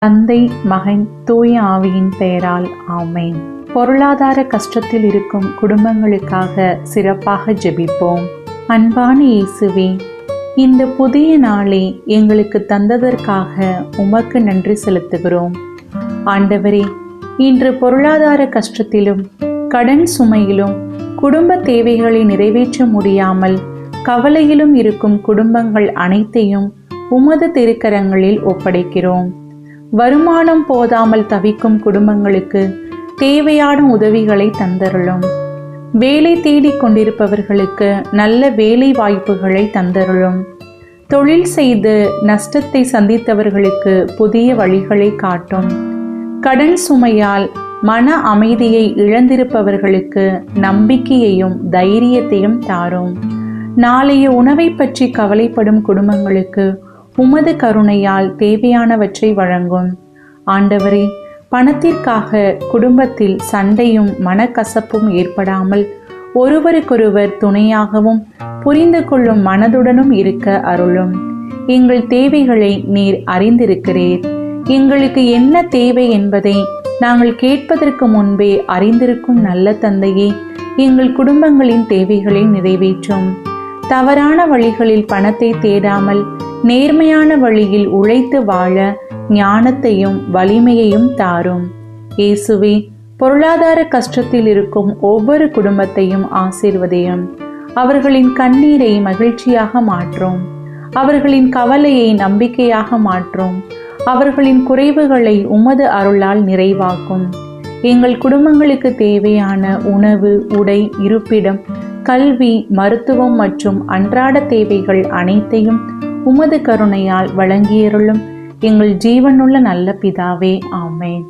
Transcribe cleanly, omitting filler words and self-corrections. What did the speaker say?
தந்தை, மகன், தூய ஆவியின் பெயரால் ஆமென். பொருளாதார கஷ்டத்தில் இருக்கும் குடும்பங்களுக்காக சிறப்பாக ஜெபிப்போம். அன்பான இயேசுவே, இந்த புதிய நாளை எங்களுக்கு தந்ததற்காக உமக்கு நன்றி செலுத்துகிறோம். ஆண்டவரே, இன்று பொருளாதார கஷ்டத்திலும் கடன் சுமையிலும் குடும்ப தேவைகளை நிறைவேற்ற முடியாமல் கவலையிலும் இருக்கும் குடும்பங்கள் அனைத்தையும் உமது திருக்கரங்களில் ஒப்படைக்கிறோம். வருமானம் போதாமல் தவிக்கும் குடும்பங்களுக்கு தேவையான உதவிகளை தந்தருளும். வேலை தேடிக் கொண்டிருப்பவர்களுக்கு நல்ல வேலை வாய்ப்புகளை தந்தருளும். தொழில் செய்து நஷ்டத்தை சந்தித்தவர்களுக்கு புதிய வழிகளை காட்டும். கடன் சுமையால் மன அமைதியை இழந்திருப்பவர்களுக்கு நம்பிக்கையையும் தைரியத்தையும் தாரும். நாளைய உணவை பற்றி கவலைப்படும் குடும்பங்களுக்கு உமது கருணையால் தேவையானவற்றை வழங்கும். ஆண்டவரே, பணத்திற்காக குடும்பத்தில் சண்டையும் மனக்கசப்பும் ஏற்படாமல் ஒருவருக்கொருவர் துணையாகவும் புரிந்து கொள்ளும் மனதுடனும் இருக்க அருளும். எங்கள் தேவைகளை நீர் அறிந்திருக்கிறீர். எங்களுக்கு என்ன தேவை என்பதை நாங்கள் கேட்பதற்கு முன்பே அறிந்திருக்கும் நல்ல தந்தையே, எங்கள் குடும்பங்களின் தேவைகளை நிறைவேற்றும். தவறான வழிகளில் பணத்தை தேடாமல் நேர்மையான வழியில் உழைத்து வாழ ஞானத்தையும் வலிமையையும் தாரும். இயேசுவே, பொருளாதார கஷ்டத்தில் இருக்கும் ஒவ்வொரு குடும்பத்தையும் ஆசீர்வதியும். அவர்களின் கண்ணீரை மகிழ்ச்சியாக மாற்றும். அவர்களின் கவலையை நம்பிக்கையாக மாற்றும். அவர்களின் குறைவுகளை உமது அருளால் நிறைவாக்கும். எங்கள் குடும்பங்களுக்கு தேவையான உணவு, உடை, இருப்பிடம், கல்வி, மருத்துவம் மற்றும் அன்றாட தேவைகள் அனைத்தையும் உமது கருணையால் வழங்கியருளும். எங்கள் ஜீவனுள்ள நல்ல பிதாவே, ஆமென்.